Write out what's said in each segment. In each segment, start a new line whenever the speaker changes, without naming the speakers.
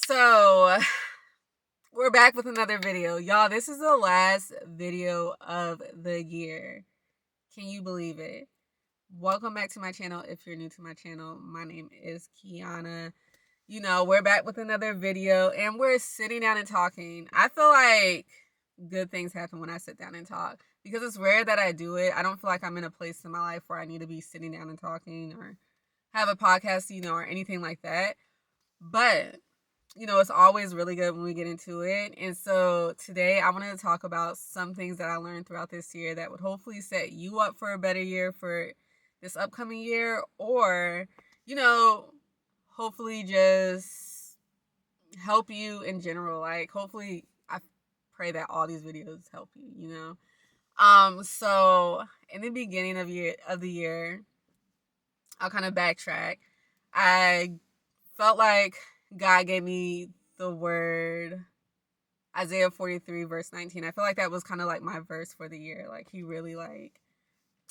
So, we're back with another video. Y'all, this is the last video of the year. Can you believe it? Welcome back to my channel. If you're new to my channel, my name is Kiona. We're back with another video and we're sitting down and talking. I feel like good things happen when I sit down and talk because it's rare that I do it. I don't feel like I'm in a place in my life where I need to be sitting down and talking or have a podcast, or anything like that. But it's always really good when we get into it. And so today I wanted to talk about some things that I learned throughout this year that would hopefully set you up for a better year for this upcoming year, or, you know, hopefully just help you in general. Like, hopefully, I pray that all these videos help you. So in the beginning of the year, I'll kind of backtrack. I felt like God gave me the word Isaiah 43 verse 19. I feel like that was kind of like my verse for the year. Like he really like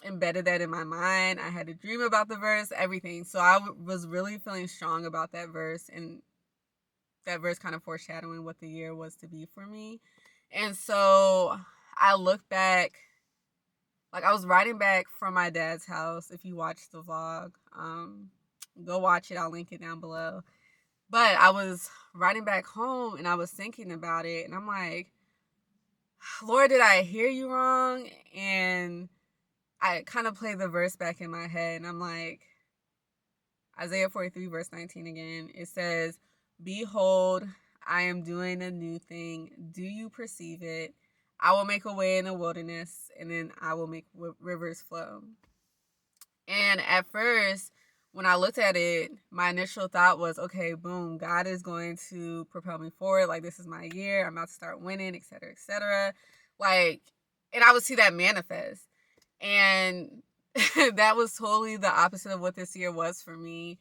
embedded that in my mind. I had a dream about the verse, everything. So I was really feeling strong about that verse, and that verse kind of foreshadowing what the year was to be for me. And so I look back, like I was riding back from my dad's house. If you watch the vlog, go watch it. I'll link it down below. But I was riding back home and I was thinking about it, and I'm like, Lord, did I hear you wrong? And I kind of played the verse back in my head, and I'm like, Isaiah 43 verse 19 again. It says, behold, I am doing a new thing. Do you perceive it? I will make a way in the wilderness, and then I will make rivers flow. And at first, when I looked at it, my initial thought was, okay, boom, God is going to propel me forward. Like, this is my year. I'm about to start winning, et cetera, et cetera. Like, and I would see that manifest. And that was totally the opposite of what this year was for me.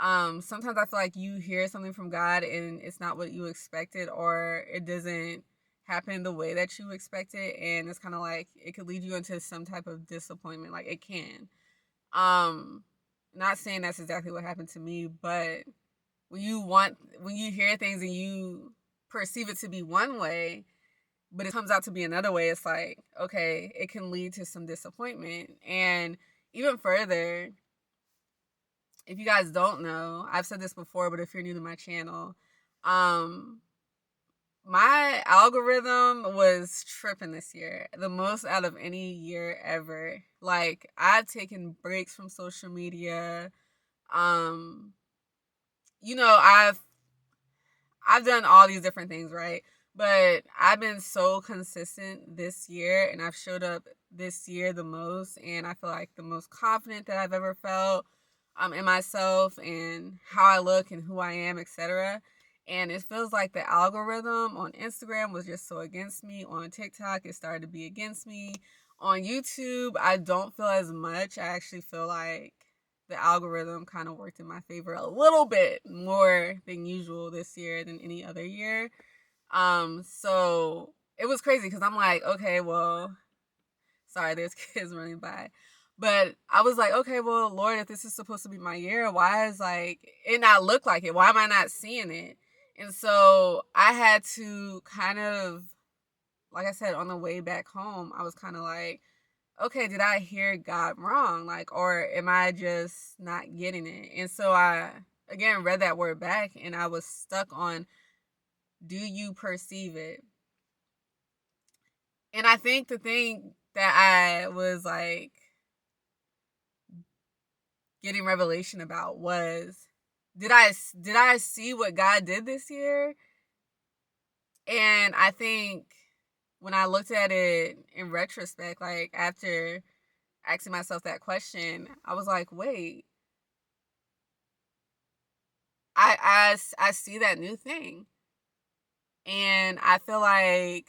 Sometimes I feel like you hear something from God and it's not what you expected, or it doesn't happen the way that you expected. And it's kind of like it could lead you into some type of disappointment. Like, it can. Um, Not saying that's exactly what happened to me, but when you hear things and you perceive it to be one way, but it comes out to be another way, it's like, okay, it can lead to some disappointment. And even further, if you guys don't know, I've said this before, but if you're new to my channel, um, my algorithm was tripping this year, the most out of any year ever. Like, I've taken breaks from social media. Um, I've done all these different things, right? But I've been so consistent this year, and I've showed up this year the most, and I feel like the most confident that I've ever felt in myself and how I look and who I am, etc. And it feels like the algorithm on Instagram was just so against me. On TikTok, it started to be against me. On YouTube, I don't feel as much. I actually feel like the algorithm kind of worked in my favor a little bit more than usual this year than any other year. So it was crazy because I'm like, okay, well, sorry, there's kids running by. But I was like, okay, well, Lord, if this is supposed to be my year, why is like it not look like it? Why am I not seeing it? And so I had to kind of, like I said, on the way back home, I was kind of like, okay, did I hear God wrong? Like, or am I just not getting it? And so I, again, read that word back and I was stuck on, do you perceive it? And I think the thing that I was like getting revelation about was, did I see what God did this year? And I think when I looked at it in retrospect, like after asking myself that question, I was like, wait, I see that new thing. And I feel like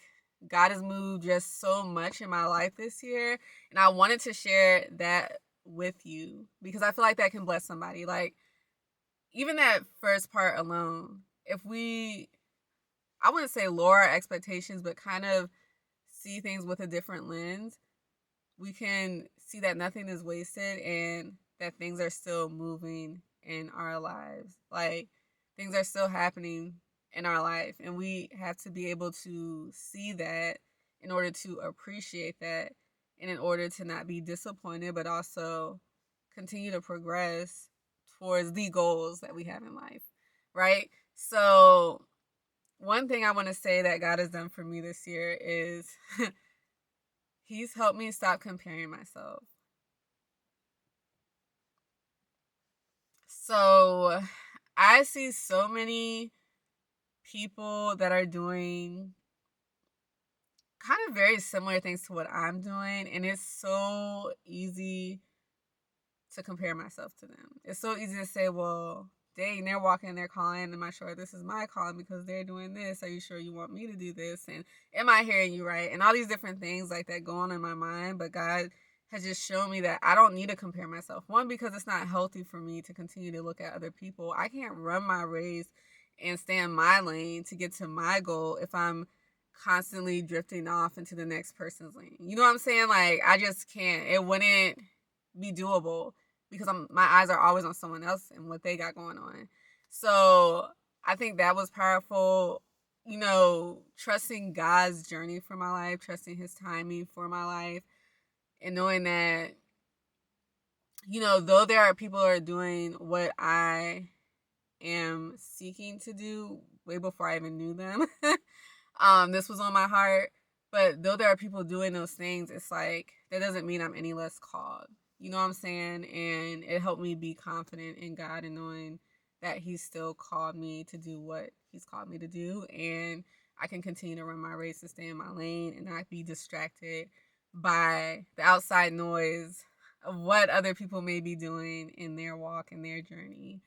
God has moved just so much in my life this year. And I wanted to share that with you because I feel like that can bless somebody. Like, even that first part alone, if I wouldn't say lower our expectations, but kind of see things with a different lens, we can see that nothing is wasted and that things are still moving in our lives. Like, things are still happening in our life. And we have to be able to see that in order to appreciate that and in order to not be disappointed, but also continue to progress towards the goals that we have in life, right? So, one thing I want to say that God has done for me this year is He's helped me stop comparing myself. So, I see so many people that are doing kind of very similar things to what I'm doing, and it's so easy to compare myself to them. It's so easy to say, well, dang, they're walking their calling. Am I sure this is my calling because they're doing this? Are you sure you want me to do this? And am I hearing you right? And all these different things like that go on in my mind. But God has just shown me that I don't need to compare myself. One, because it's not healthy for me to continue to look at other people. I can't run my race and stay in my lane to get to my goal if I'm constantly drifting off into the next person's lane. You know what I'm saying? Like, I just can't. It wouldn't be doable because my eyes are always on someone else and what they got going on. So I think that was powerful. You know, trusting God's journey for my life, trusting His timing for my life, and knowing that, you know, though there are people who are doing what I am seeking to do way before I even knew them, this was on my heart. But though there are people doing those things, it's like that doesn't mean I'm any less called. You know what I'm saying? And it helped me be confident in God and knowing that He's still called me to do what He's called me to do. And I can continue to run my race and stay in my lane and not be distracted by the outside noise of what other people may be doing in their walk and their journey.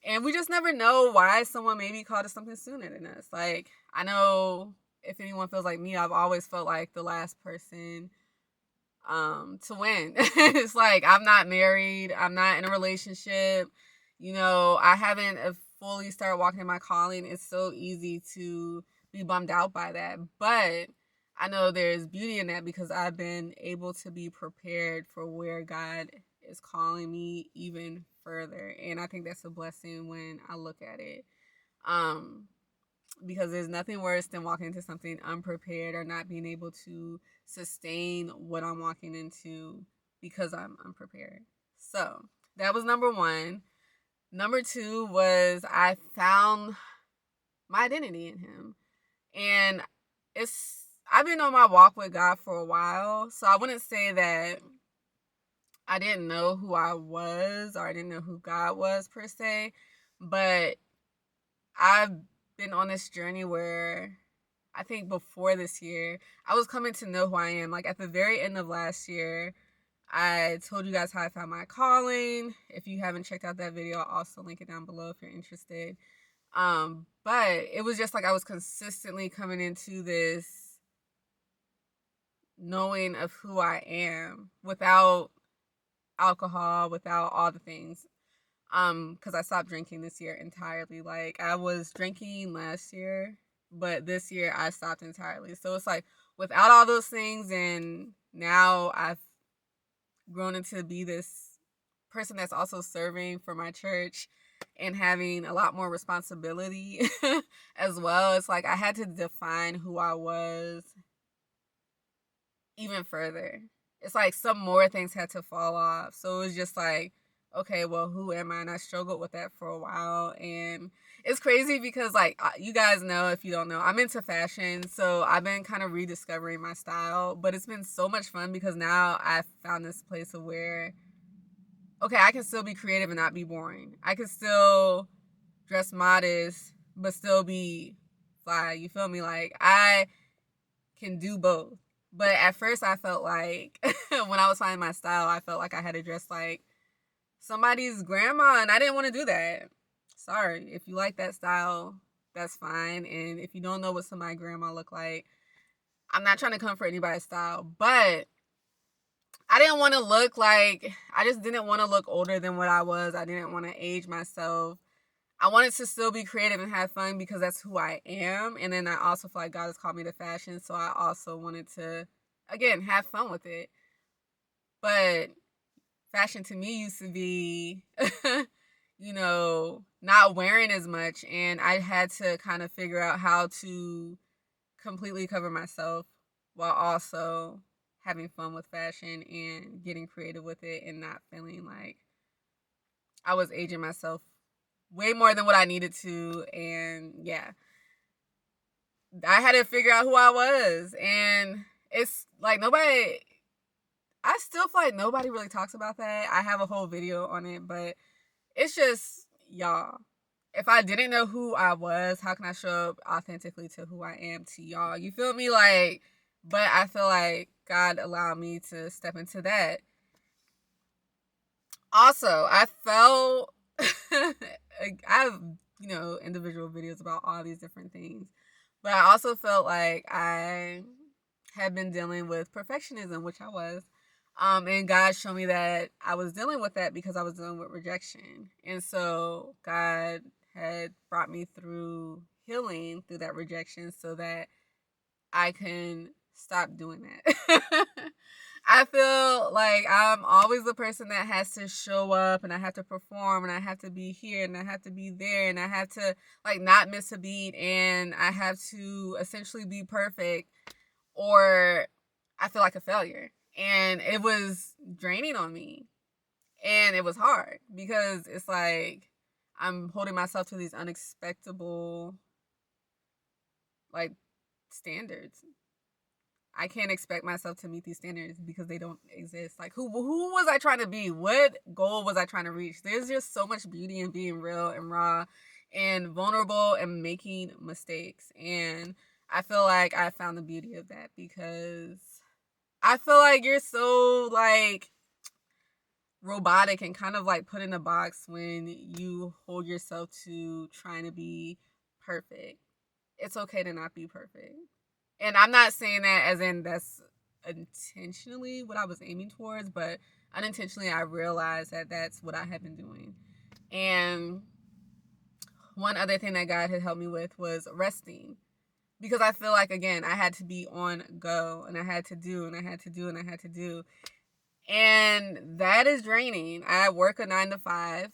And we just never know why someone may be called to something sooner than us. Like, I know if anyone feels like me, I've always felt like the last person to win. It's like I'm not married, I'm not in a relationship, you know, I haven't fully started walking in my calling. It's so easy to be bummed out by that. But I know there's beauty in that because I've been able to be prepared for where God is calling me even further. And I think that's a blessing when I look at it. Because there's nothing worse than walking into something unprepared or not being able to sustain what I'm walking into because I'm unprepared. So that was number one. Number two was I found my identity in Him. And I've been on my walk with God for a while, so I wouldn't say that I didn't know who I was or I didn't know who God was per se, but I've been on this journey where I think before this year, I was coming to know who I am. Like at the very end of last year, I told you guys how I found my calling. If you haven't checked out that video, I'll also link it down below if you're interested. But it was just like I was consistently coming into this knowing of who I am without alcohol, without all the things. Because I stopped drinking this year entirely. Like I was drinking last year, but this year I stopped entirely. So it's like without all those things, and now I've grown into be this person that's also serving for my church and having a lot more responsibility as well. It's like I had to define who I was even further. It's like some more things had to fall off. So it was just like, okay, well, who am I? And I struggled with that for a while. And it's crazy because, like, you guys know, if you don't know, I'm into fashion. So I've been kind of rediscovering my style. But it's been so much fun because now I've found this place of where, okay, I can still be creative and not be boring. I can still dress modest, but still be fly. You feel me? Like, I can do both. But at first, I felt like when I was finding my style, I felt like I had to dress like somebody's grandma, and I didn't want to do that. Sorry, if you like that style, that's fine. And if you don't know what somebody's grandma look like, I'm not trying to come for anybody's style, but I didn't want to look like I just didn't want to look older than what I was. I didn't want to age myself. I wanted to still be creative and have fun because that's who I am. And then I also feel like God has called me to fashion. So I also wanted to, again, have fun with it. But fashion to me used to be, you know, not wearing as much, and I had to kind of figure out how to completely cover myself while also having fun with fashion and getting creative with it and not feeling like I was aging myself way more than what I needed to. And yeah, I had to figure out who I was. And it's like nobody, I still feel like nobody really talks about that. I have a whole video on it, but it's just, y'all, if I didn't know who I was, how can I show up authentically to who I am to y'all? You feel me? like, but I feel like God allowed me to step into that. Also, I felt I have, individual videos about all these different things. But I also felt like I had been dealing with perfectionism, which I was. And God showed me that I was dealing with that because I was dealing with rejection. And so God had brought me through healing through that rejection so that I can stop doing that. I feel like I'm always the person that has to show up and I have to perform and I have to be here and I have to be there and I have to like not miss a beat and I have to essentially be perfect or I feel like a failure. And it was draining on me. And it was hard because it's like I'm holding myself to these unexpectable like standards. I can't expect myself to meet these standards because they don't exist. Like who was I trying to be? What goal was I trying to reach? There's just so much beauty in being real and raw and vulnerable and making mistakes. And I feel like I found the beauty of that because I feel like you're so like robotic and kind of like put in a box when you hold yourself to trying to be perfect. It's okay to not be perfect. And I'm not saying that as in that's intentionally what I was aiming towards, but unintentionally I realized that that's what I had been doing. And one other thing that God had helped me with was resting. Because I feel like, again, I had to be on go and I had to do and I had to do and I had to do. And that is draining. I work a 9 to 5.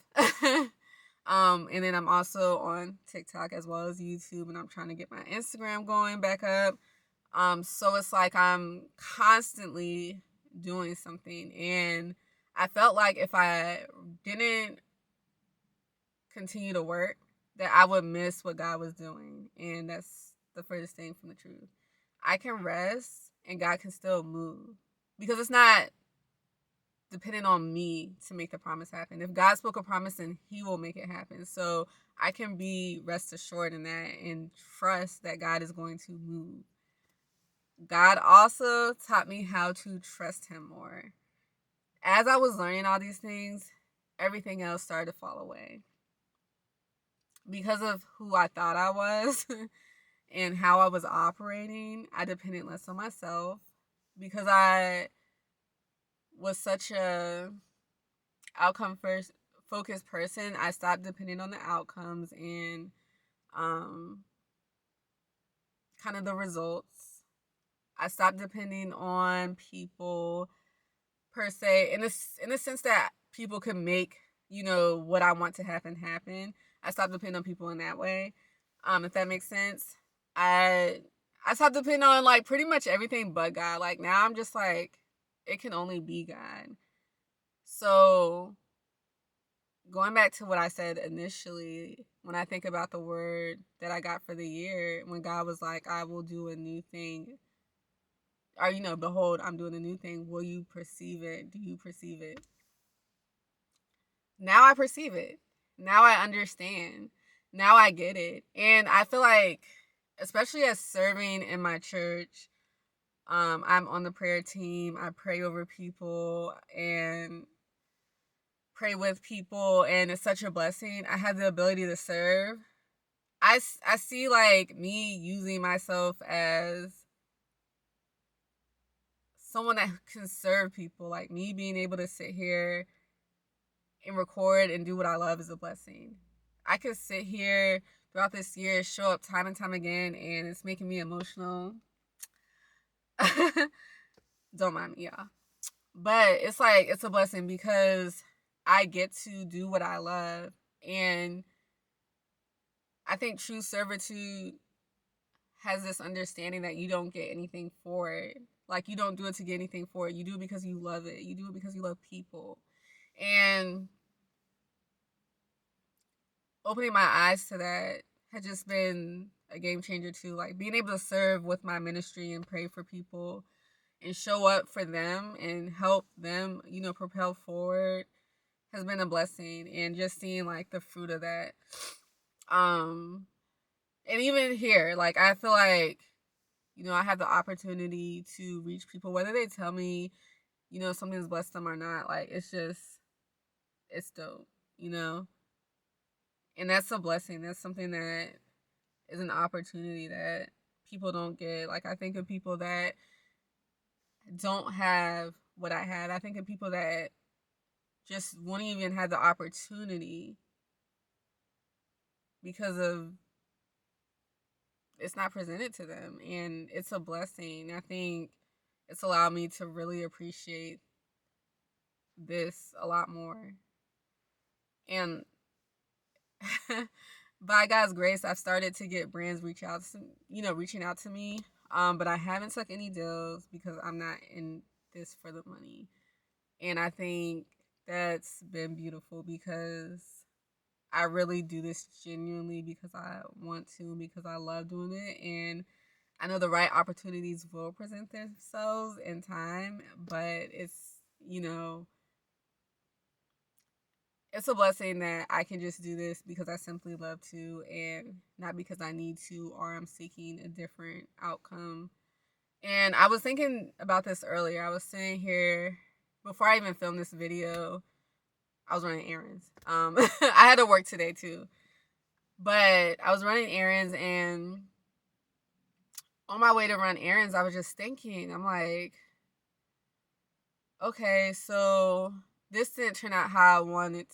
And then I'm also on TikTok as well as YouTube and I'm trying to get my Instagram going back up. So it's like I'm constantly doing something. And I felt like if I didn't continue to work, that I would miss what God was doing. And that's the furthest thing from the truth. I can rest and God can still move because it's not dependent on me to make the promise happen. If God spoke a promise, then He will make it happen. So I can be rest assured in that and trust that God is going to move. God also taught me how to trust Him more. As I was learning all these things, everything else started to fall away. Because of who I thought I was and how I was operating, I depended less on myself because I was such a outcome first focused person. I stopped depending on the outcomes and um kind of the results. I stopped depending on people per se in the sense that people can make, what I want to happen. I stopped depending on people in that way. If that makes sense. I stopped depending on like pretty much everything but God. Like now I'm just like it can only be God. So going back to what I said initially, when I think about the word that I got for the year, when God was like, I will do a new thing, or, behold, I'm doing a new thing. Will you perceive it? Do you perceive it? Now I perceive it. Now I understand. Now I get it. And I feel like, especially as serving in my church, I'm on the prayer team. I pray over people and pray with people, and it's such a blessing. I have the ability to serve. I see like me using myself as someone that can serve people, like me being able to sit here and record and do what I love is a blessing. I could sit here throughout this year, show up time and time again, and it's making me emotional. Don't mind me, y'all. But it's like, it's a blessing because I get to do what I love. And I think true servitude has this understanding that you don't get anything for it. Like, you don't do it to get anything for it. You do it because you love it. You do it because you love people. And opening my eyes to that has just been a game changer too. Like, being able to serve with my ministry and pray for people and show up for them and help them, propel forward has been a blessing. And just seeing like the fruit of that. And even here, like, I feel like, I have the opportunity to reach people, whether they tell me, something's blessed them or not. Like, it's dope, you know? And that's a blessing. That's something that is an opportunity that people don't get. Like, I think of people that don't have what I have. I think of people that just won't even have the opportunity because of it's not presented to them. And it's a blessing. I think it's allowed me to really appreciate this a lot more. And by God's grace, I've started to get brands reaching out to me. But I haven't took any deals because I'm not in this for the money. And I think that's been beautiful because I really do this genuinely because I want to, because I love doing it. And I know the right opportunities will present themselves in time, but you know, it's a blessing that I can just do this because I simply love to and not because I need to or I'm seeking a different outcome. And I was thinking about this earlier. I was sitting here before I even filmed this video. I was running errands. I had to work today too, but I was running errands, and on my way to run errands, I was just thinking, I'm like, okay, so this didn't turn out how I wanted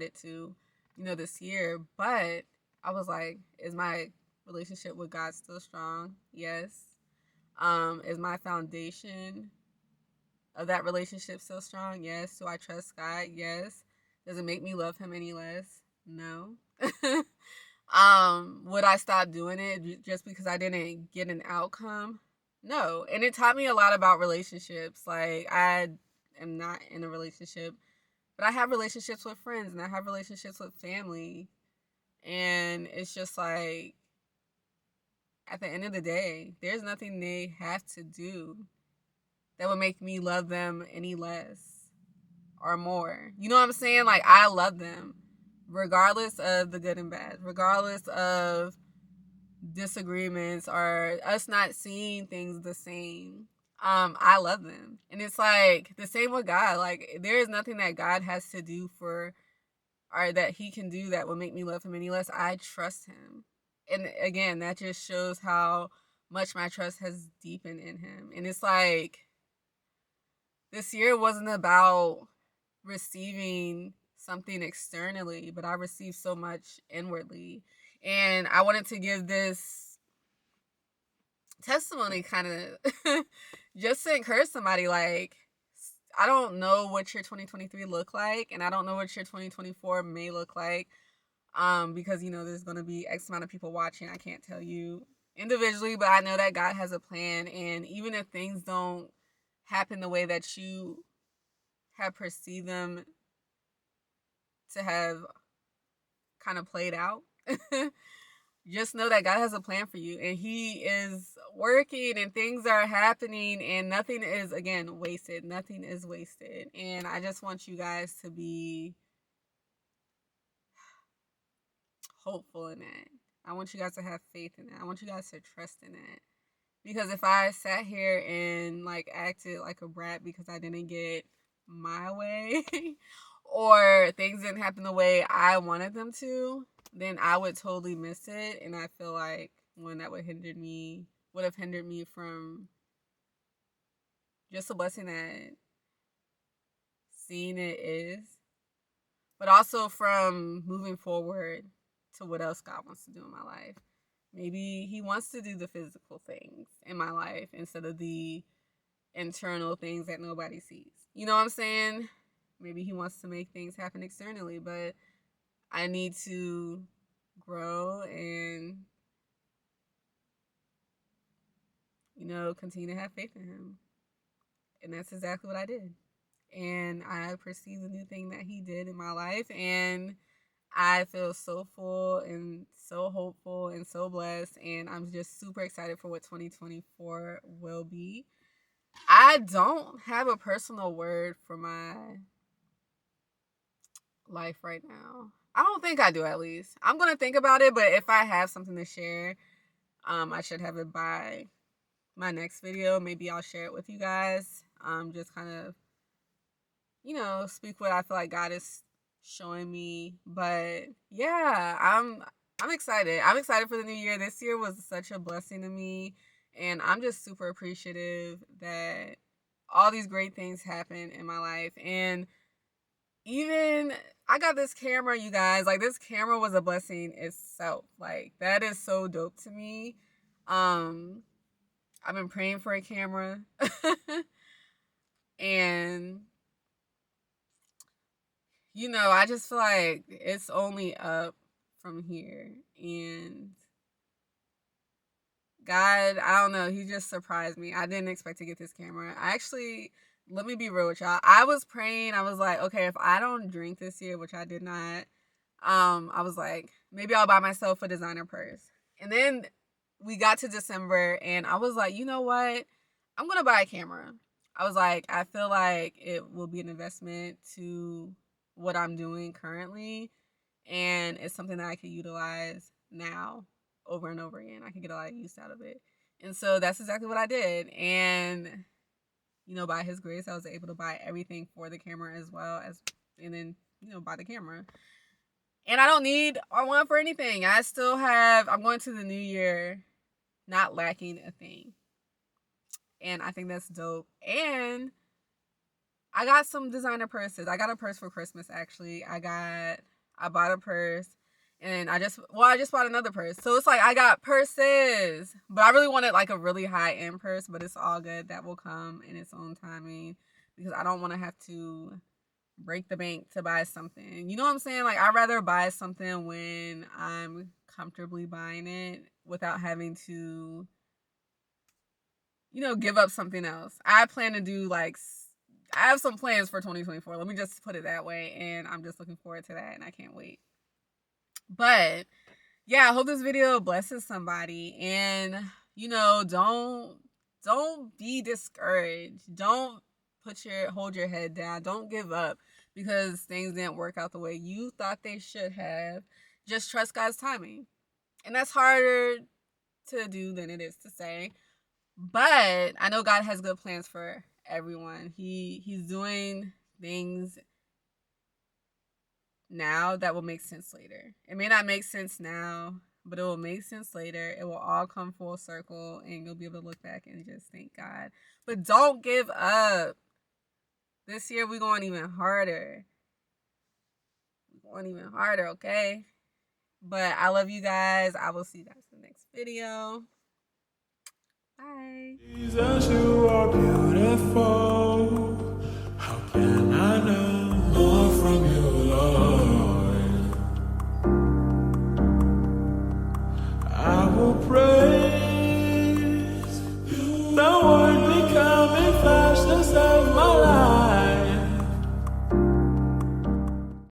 it to, this year. But I was like, is my relationship with God still strong? Yes. Is my foundation of that relationship still strong? Yes. Do I trust God? Yes. Does it make me love him any less? No. Would I stop doing it just because I didn't get an outcome? No. And it taught me a lot about relationships. Like, I am not in a relationship, but I have relationships with friends and I have relationships with family. And it's just like, at the end of the day, there's nothing they have to do that would make me love them any less or more. You know what I'm saying? Like, I love them regardless of the good and bad, regardless of disagreements or us not seeing things the same. I love them. And it's like the same with God. Like, there is nothing that God has to do for or that he can do that will make me love him any less. I trust him. And again, that just shows how much my trust has deepened in him. And it's like this year wasn't about receiving something externally, but I received so much inwardly. And I wanted to give this testimony kind of just to encourage somebody. Like, I don't know what your 2023 look like, and I don't know what your 2024 may look like, because there's going to be X amount of people watching. I can't tell you individually, but I know that God has a plan. And even if things don't happen the way that you have perceived them to have kind of played out, just know that God has a plan for you, and he is working, and things are happening, and nothing is, again, wasted. Nothing is wasted. And I just want you guys to be hopeful in that. I want you guys to have faith in that. I want you guys to trust in that. Because if I sat here and like acted like a brat because I didn't get my way or things didn't happen the way I wanted them to, then I would totally miss it. And I feel like that would have hindered me from just a blessing that seeing it is, but also from moving forward to what else God wants to do in my life. Maybe he wants to do the physical things in my life instead of the internal things that nobody sees. You know what I'm saying? Maybe he wants to make things happen externally, but I need to grow and, continue to have faith in him. And that's exactly what I did. And I perceived the new thing that he did in my life. And I feel so full and so hopeful and so blessed. And I'm just super excited for what 2024 will be. I don't have a personal word for my life right now. I don't think I do, at least. I'm going to think about it, but if I have something to share, I should have it by my next video. Maybe I'll share it with you guys. Just kind of, speak what I feel like God is showing me. But yeah, I'm excited. I'm excited for the new year. This year was such a blessing to me, and I'm just super appreciative that all these great things happen in my life. And even I got this camera, you guys. Like, this camera was a blessing itself. Like, that is so dope to me. I've been praying for a camera. And I just feel like it's only up from here. And God, I don't know, he just surprised me. I didn't expect to get this camera. Let me be real with y'all. I was praying. I was like, okay, if I don't drink this year, which I did not, I was like, maybe I'll buy myself a designer purse. And then we got to December, and I was like, you know what? I'm going to buy a camera. I was like, I feel like it will be an investment to what I'm doing currently, and it's something that I can utilize now over and over again. I can get a lot of use out of it. And so that's exactly what I did. And by his grace, I was able to buy everything for the camera as well as, and then, buy the camera. And I don't need or want for anything. I'm going to the new year not lacking a thing. And I think that's dope. And I got some designer purses. I got a purse for Christmas, actually. I bought a purse. And I just bought another purse. So it's like I got purses. But I really wanted like a really high-end purse. But it's all good. That will come in its own timing. Because I don't want to have to break the bank to buy something. You know what I'm saying? Like, I'd rather buy something when I'm comfortably buying it without having to, give up something else. I plan to do I have some plans for 2024. Let me just put it that way. And I'm just looking forward to that. And I can't wait. But yeah, I hope this video blesses somebody. And, don't be discouraged. Don't hold your head down. Don't give up because things didn't work out the way you thought they should have. Just trust God's timing. And that's harder to do than it is to say. But I know God has good plans for everyone. He's doing things now that will make sense later. It may not make sense now, but it will make sense later. It will all come full circle, and you'll be able to look back and just thank God. But don't give up. This year, we're going even harder. Okay? But I love you guys. I will see you guys in the next video. Bye. Jesus, you are beautiful. How can I know more from you?